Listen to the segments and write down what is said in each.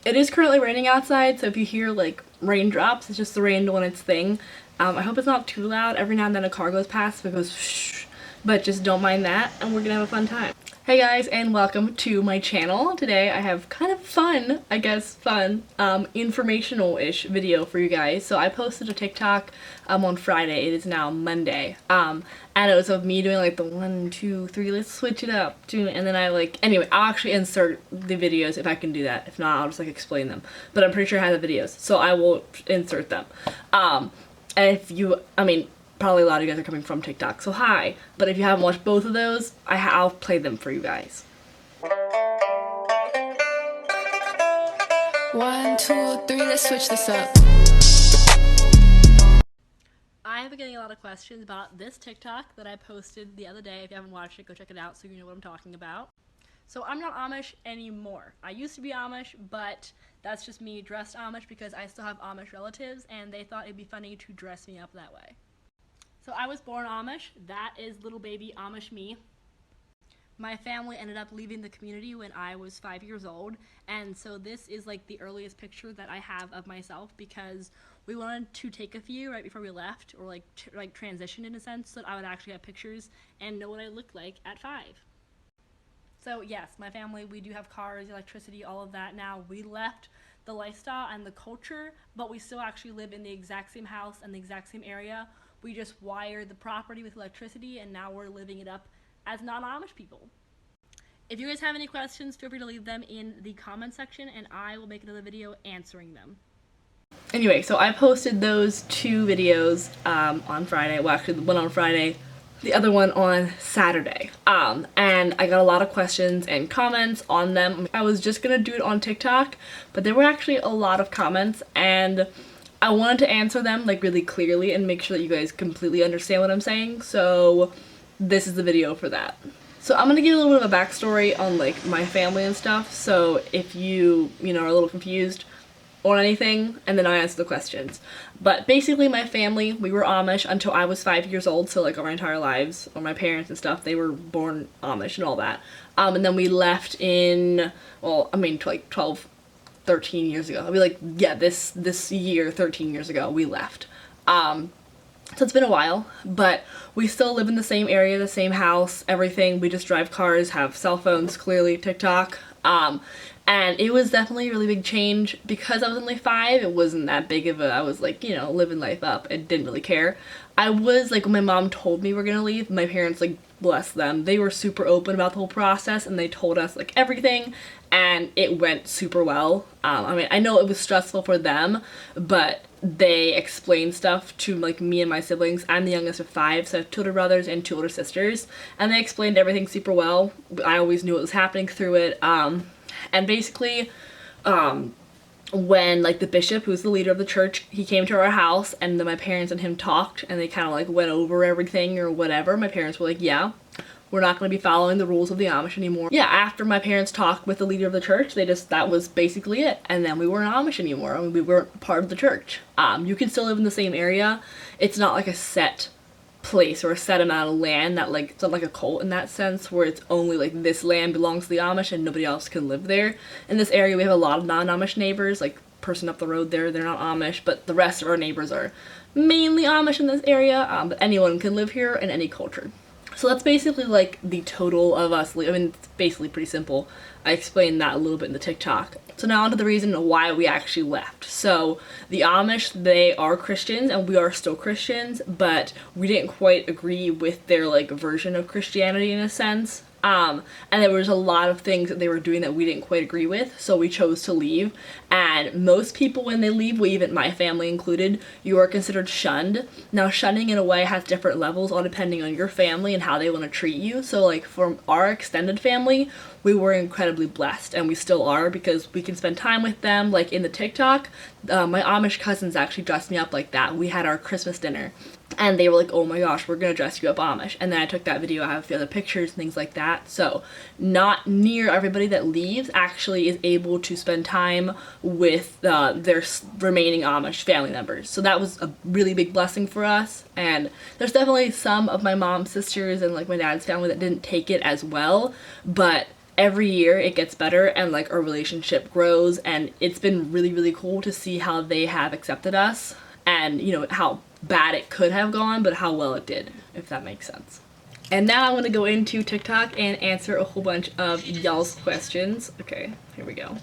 It is currently raining outside, so if you hear like raindrops, it's just the rain doing its thing. I hope it's not too loud. Every now and then a car goes past, it goes shh, but just don't mind that, and we're gonna have a fun time. Hey guys, and welcome to my channel. Today I have kind of fun, informational-ish video for you guys. So I posted a TikTok on Friday. It is now Monday. And it was of me doing like the 1, 2, 3, let's switch it up. And then anyway, I'll actually insert the videos if I can do that. If not, I'll just like explain them. But I'm pretty sure I have the videos, so I will insert them. And if you, probably a lot of you guys are coming from TikTok, so hi. But if you haven't watched both of those, I'll play them for you guys. 1, 2, 3, let's switch this up. I've been getting a lot of questions about this TikTok that I posted the other day. If you haven't watched it, go check it out so you know what I'm talking about. So I'm not Amish anymore. I used to be Amish, but that's just me dressed Amish because I still have Amish relatives and they thought it'd be funny to dress me up that way. So I was born Amish. That is little baby Amish me. My family ended up leaving the community when I was 5 years old, and so this is like the earliest picture that I have of myself because we wanted to take a few right before we left, or like transition in a sense, so that I would actually have pictures and know what I looked like at 5. So yes, my family, we do have cars, electricity, all of that now. We left the lifestyle and the culture, but we still actually live in the exact same house and the exact same area. We just wired the property with electricity, and now we're living it up as non-Amish people. If you guys have any questions, feel free to leave them in the comment section, and I will make another video answering them. Anyway, so I posted those 2 videos on Friday. Well, actually, the one on Friday, the other one on Saturday. And I got a lot of questions and comments on them. I was just gonna do it on TikTok, but there were actually a lot of comments, and I wanted to answer them like really clearly and make sure that you guys completely understand what I'm saying, so this is the video for that. So I'm gonna give a little bit of a backstory on like my family and stuff, so if you are a little confused on anything, and then I answer the questions. But basically my family, we were Amish until I was 5 years old, so like our entire lives, or my parents and stuff, they were born Amish and all that. And then we left in, like 12, 13 years ago. I'll be like, yeah, this year, 13 years ago, we left. So it's been a while, but we still live in the same area, the same house, everything. We just drive cars, have cell phones, clearly, TikTok. And it was definitely a really big change. Because I was only 5, it wasn't that big of I was like, living life up and didn't really care. I was like, when my mom told me we're gonna leave, my parents, like, bless them, they were super open about the whole process, and they told us like everything, and it went super well. I know it was stressful for them, but they explained stuff to like me and my siblings. I'm the youngest of 5, so I have 2 older brothers and 2 older sisters, and they explained everything super well. I always knew what was happening through it. And basically, when like the bishop, who's the leader of the church, he came to our house, and then my parents and him talked, and they kind of like went over everything or whatever. My parents were like, yeah, we're not going to be following the rules of the Amish anymore. Yeah, after my parents talked with the leader of the church, that was basically it. And then we weren't Amish anymore. We weren't part of the church. You can still live in the same area. It's not like a set place or a set amount of land that like, it's not like a cult in that sense where it's only like this land belongs to the Amish and nobody else can live there. In this area we have a lot of non-Amish neighbors, like person up the road there, they're not Amish, but the rest of our neighbors are mainly Amish in this area. But anyone can live here in any culture. So that's basically like the total of us. It's basically pretty simple. I explained that a little bit in the TikTok. So now onto the reason why we actually left. So the Amish, they are Christians, and we are still Christians, but we didn't quite agree with their like version of Christianity in a sense. And there was a lot of things that they were doing that we didn't quite agree with, so we chose to leave. And most people, when they leave, even my family included, you are considered shunned. Now, shunning in a way has different levels all depending on your family and how they want to treat you. So like from our extended family, we were incredibly blessed, and we still are, because we can spend time with them. Like in the TikTok, my Amish cousins actually dressed me up like that. We had our Christmas dinner, and they were like, oh my gosh, we're gonna dress you up Amish. And then I took that video, I have a few other pictures and things like that. So not near everybody that leaves actually is able to spend time with their remaining Amish family members. So that was a really big blessing for us. And there's definitely some of my mom's sisters and like my dad's family that didn't take it as well, but every year it gets better and like our relationship grows, and it's been really, really cool to see how they have accepted us and, you know, how bad it could have gone, but how well it did, if that makes sense. And now I'm gonna go into TikTok and answer a whole bunch of y'all's questions. Okay, here we go.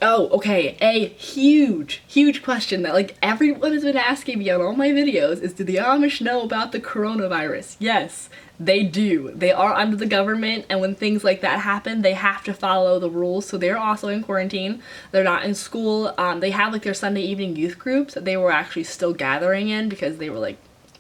Oh, okay, a huge, huge question that like everyone has been asking me on all my videos is, do the Amish know about the coronavirus? Yes, they do. They are under the government, and when things like that happen, they have to follow the rules. So they're also in quarantine. They're not in school. They have like their Sunday evening youth groups that they were actually still gathering in because they were like,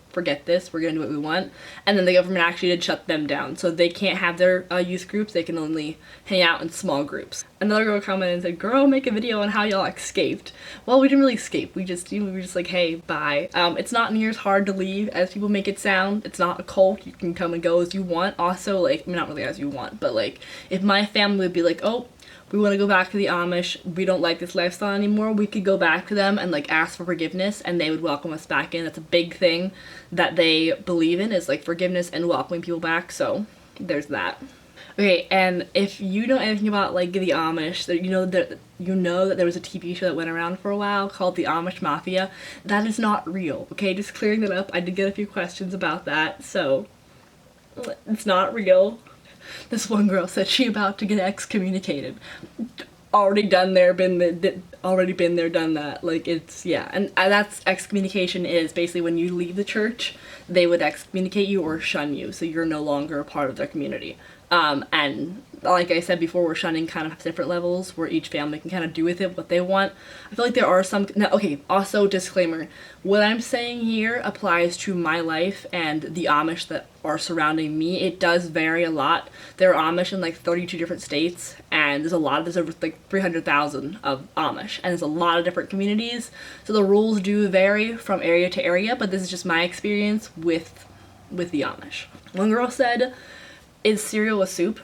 forget this, we're gonna do what we want. And then the government actually did shut them down, so they can't have their youth groups. They can only hang out in small groups. Another girl commented and said, girl, make a video on how y'all escaped. Well, we didn't really escape. We were just like, hey, bye. It's not near as hard to leave as people make it sound. It's not a cult. You can come and go as you want. Also, like, I mean, not really as you want, but like, if my family would be like, oh, we want to go back to the Amish, we don't like this lifestyle anymore, we could go back to them and like ask for forgiveness, and they would welcome us back in. That's a big thing that they believe in, is like forgiveness and welcoming people back. So there's that. Okay, and if you know anything about like the Amish, that you know that there was a TV show that went around for a while called the Amish Mafia. That is not real. Okay, just clearing that up. I did get a few questions about that, so it's not real. This one girl said she about to get excommunicated. Already done there, been there, done that. Like, it's, yeah. And that's, excommunication is basically when you leave the church, they would excommunicate you or shun you, so you're no longer a part of their community. And like I said before, we're shunning kind of different levels where each family can kind of do with it what they want. I feel like there are some, now, okay, also disclaimer, what I'm saying here applies to my life and the Amish that are surrounding me. It does vary a lot. There are Amish in like 32 different states, and there's over like 300,000 of Amish, and there's a lot of different communities, so the rules do vary from area to area, but this is just my experience with the Amish. One girl said, is cereal a soup?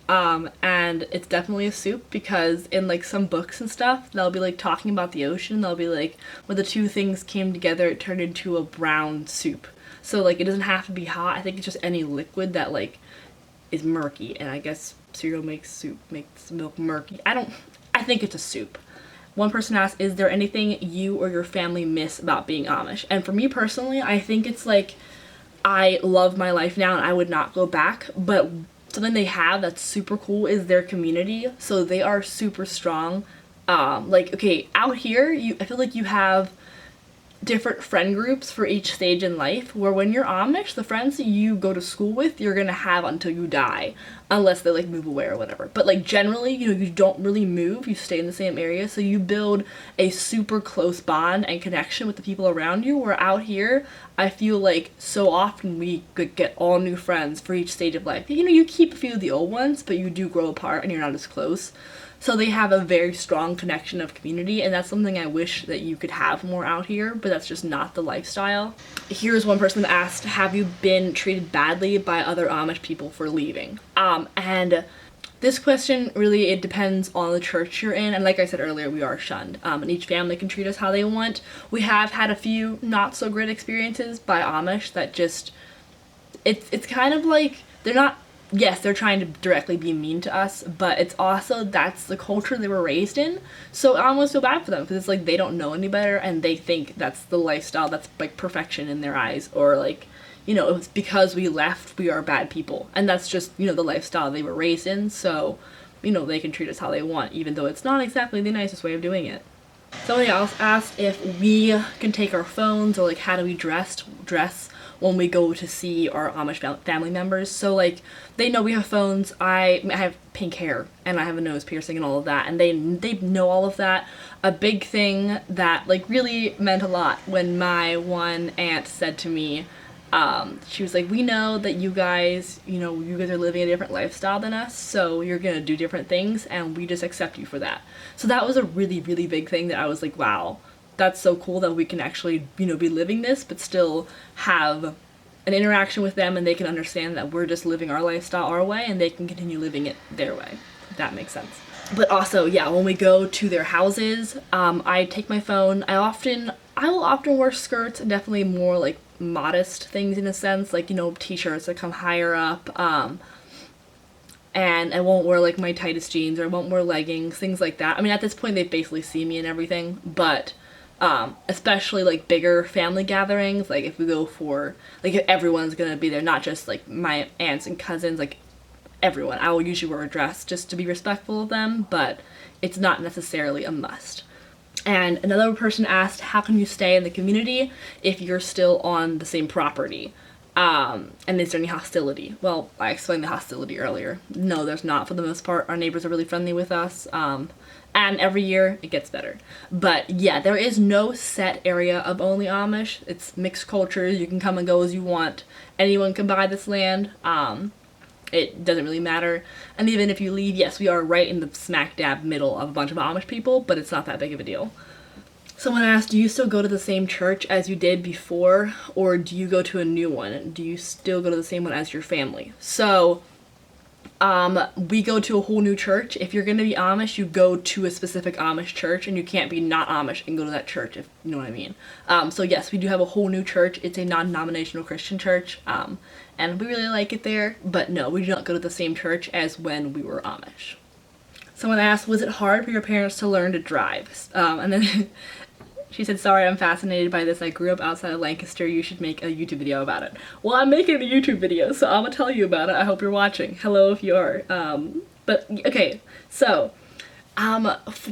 And it's definitely a soup, because in like some books and stuff, they'll be like talking about the ocean. They'll be like, when the two things came together, it turned into a brown soup. So like, it doesn't have to be hot. I think it's just any liquid that like is murky, and I guess cereal makes milk murky. I think it's a soup. One person asked, is there anything you or your family miss about being Amish? And for me personally, I think it's like, I love my life now and I would not go back, but something they have that's super cool is their community. So they are super strong. Like, okay, out here, I feel like you have different friend groups for each stage in life, where when you're Amish, the friends that you go to school with, you're gonna have until you die, unless they like move away or whatever. But like generally, you know, you don't really move, you stay in the same area, so you build a super close bond and connection with the people around you. Where out here, I feel like so often we could get all new friends for each stage of life. You know, you keep a few of the old ones, but you do grow apart and you're not as close. So they have a very strong connection of community, and that's something I wish that you could have more out here, but that's just not the lifestyle. Here's one person that asked, have you been treated badly by other Amish people for leaving? And this question, really, it depends on the church you're in, and like I said earlier, we are shunned, and each family can treat us how they want. We have had a few not so great experiences by Amish that just, it's kind of like, they're not, yes, they're trying to directly be mean to us, but it's also, that's the culture they were raised in, so I almost feel bad for them, because it's like they don't know any better, and they think that's the lifestyle, that's like perfection in their eyes, or like, you know, it's because we left, we are bad people, and that's just, you know, the lifestyle they were raised in, so, you know, they can treat us how they want, even though it's not exactly the nicest way of doing it. Somebody else asked if we can take our phones, or like how do we dress when we go to see our Amish family members. So like, they know we have phones. I have pink hair and I have a nose piercing and all of that, and they know all of that. A big thing that like really meant a lot when my one aunt said to me, she was like, we know that you guys are living a different lifestyle than us, so you're gonna do different things, and we just accept you for that. So that was a really, really big thing that I was like, wow, that's so cool that we can actually, you know, be living this, but still have an interaction with them, and they can understand that we're just living our lifestyle our way, and they can continue living it their way, if that makes sense. But also, yeah, when we go to their houses, I take my phone. I will often wear skirts, and definitely more like modest things in a sense, like, you know, t-shirts that come higher up, and I won't wear like my tightest jeans, or I won't wear leggings, things like that. I mean, at this point they basically see me and everything, but especially like bigger family gatherings, like if we go for, like if everyone's gonna be there, not just like my aunts and cousins, like everyone, I will usually wear a dress just to be respectful of them, but it's not necessarily a must. And another person asked, how can you stay in the community if you're still on the same property? And is there any hostility? Well, I explained the hostility earlier. No, there's not for the most part. Our neighbors are really friendly with us. And every year it gets better. But yeah, there is no set area of only Amish. It's mixed cultures. You can come and go as you want. Anyone can buy this land. It doesn't really matter. And even if you leave, yes, we are right in the smack dab middle of a bunch of Amish people, but it's not that big of a deal. Someone asked, do you still go to the same church as you did before, or do you go to a new one? Do you still go to the same one as your family? So, we go to a whole new church. If you're going to be Amish, you go to a specific Amish church, and you can't be not Amish and go to that church, if you know what I mean. So yes, we do have a whole new church. It's a non-denominational Christian church, and we really like it there, but no, we do not go to the same church as when we were Amish. Someone asked, was it hard for your parents to learn to drive? And then she said, sorry, I'm fascinated by this. I grew up outside of Lancaster. You should make a YouTube video about it. Well, I'm making a YouTube video, so I'm gonna tell you about it. I hope you're watching. Hello if you are. But, okay, so,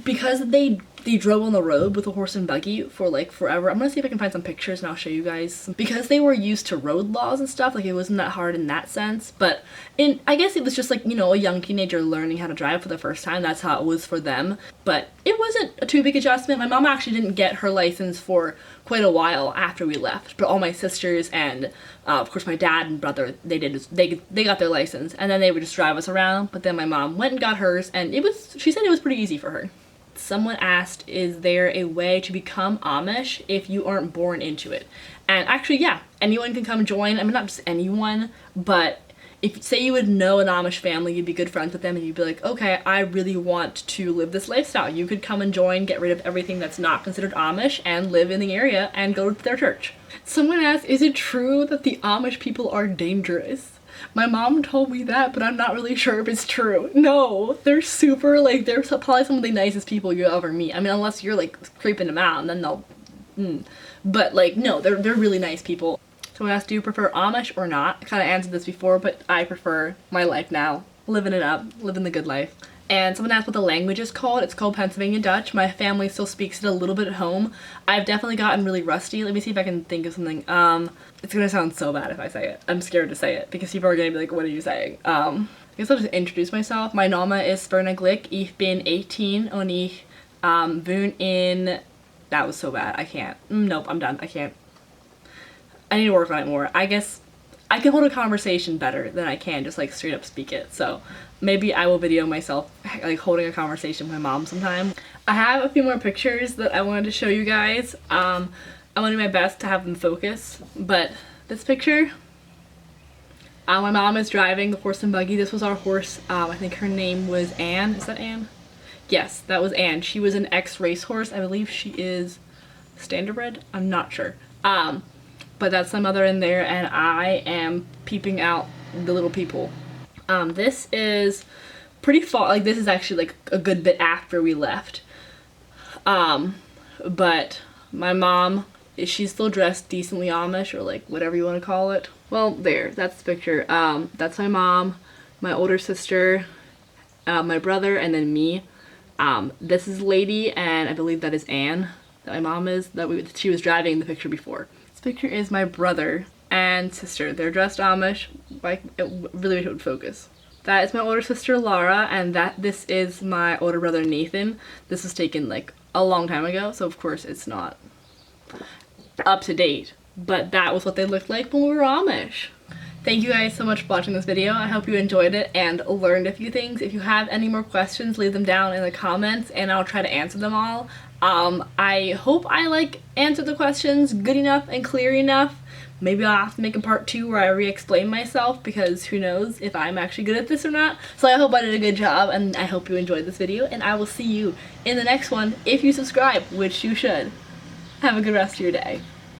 because they drove on the road with a horse and buggy for like forever. I'm gonna see if I can find some pictures and I'll show you guys. Because they were used to road laws and stuff, like it wasn't that hard in that sense. But I guess it was just like, you know, a young teenager learning how to drive for the first time. That's how it was for them. But it wasn't a too big adjustment. My mom actually didn't get her license for quite a while after we left. But all my sisters and of course my dad and brother, they got their license. And then they would just drive us around. But then my mom went and got hers, and she said it was pretty easy for her. Someone asked, is there a way to become Amish if you aren't born into it? And actually, yeah, anyone can come join. I mean, not just anyone, but if, say you would know an Amish family, you'd be good friends with them, and you'd be like, okay, I really want to live this lifestyle. You could come and join, get rid of everything that's not considered Amish, and live in the area and go to their church. Someone asked, is it true that the Amish people are dangerous? My mom told me that, but I'm not really sure if it's true. No, they're super, like, they're probably some of the nicest people you'll ever meet. I mean, unless you're, like, creeping them out, and then they'll, But, like, no, they're really nice people. Someone asked, do you prefer Amish or not? I kind of answered this before, but I prefer my life now. Living it up, living the good life. And someone asked what the language is called. It's called Pennsylvania Dutch. My family still speaks it a little bit at home. I've definitely gotten really rusty. Let me see if I can think of something. It's gonna sound so bad if I say it. I'm scared to say it because people are gonna be like, what are you saying? I guess I'll just introduce myself. My name is Sperna Glick. Ich bin 18 und ich wohne in... That was so bad. I can't. Nope, I'm done. I can't. I need to work on it more. I guess I can hold a conversation better than I can just like straight up speak it. So maybe I will video myself like holding a conversation with my mom sometime. I have a few more pictures that I wanted to show you guys. I want to do my best to have them focus, but this picture, my mom is driving the horse and buggy. This was our horse. I think her name was Anne. Is that Anne? Yes, that was Anne. She was an ex-racehorse. I believe she is standardbred. I'm not sure. But that's my mother in there, and I am peeping out the little people. This is pretty far, like this is actually like a good bit after we left. But my mom, she's still dressed decently Amish, or like whatever you want to call it. Well, there, that's the picture. That's my mom, my older sister, my brother, and then me. This is Lady, and I believe that is Anne, that my mom is, she was driving the picture before. This picture is my brother and sister. They're dressed Amish. I really wish it would focus. That is my older sister Laura, and this is my older brother Nathan. This was taken like a long time ago, so of course it's not up to date, but that was what they looked like when we were Amish. Thank you guys so much for watching this video. I hope you enjoyed it and learned a few things. If you have any more questions, leave them down in the comments and I'll try to answer them all. I hope I answered the questions good enough and clear enough. Maybe I'll have to make a part 2 where I re-explain myself, because who knows if I'm actually good at this or not. So I hope I did a good job, and I hope you enjoyed this video, and I will see you in the next one if you subscribe, which you should. Have a good rest of your day.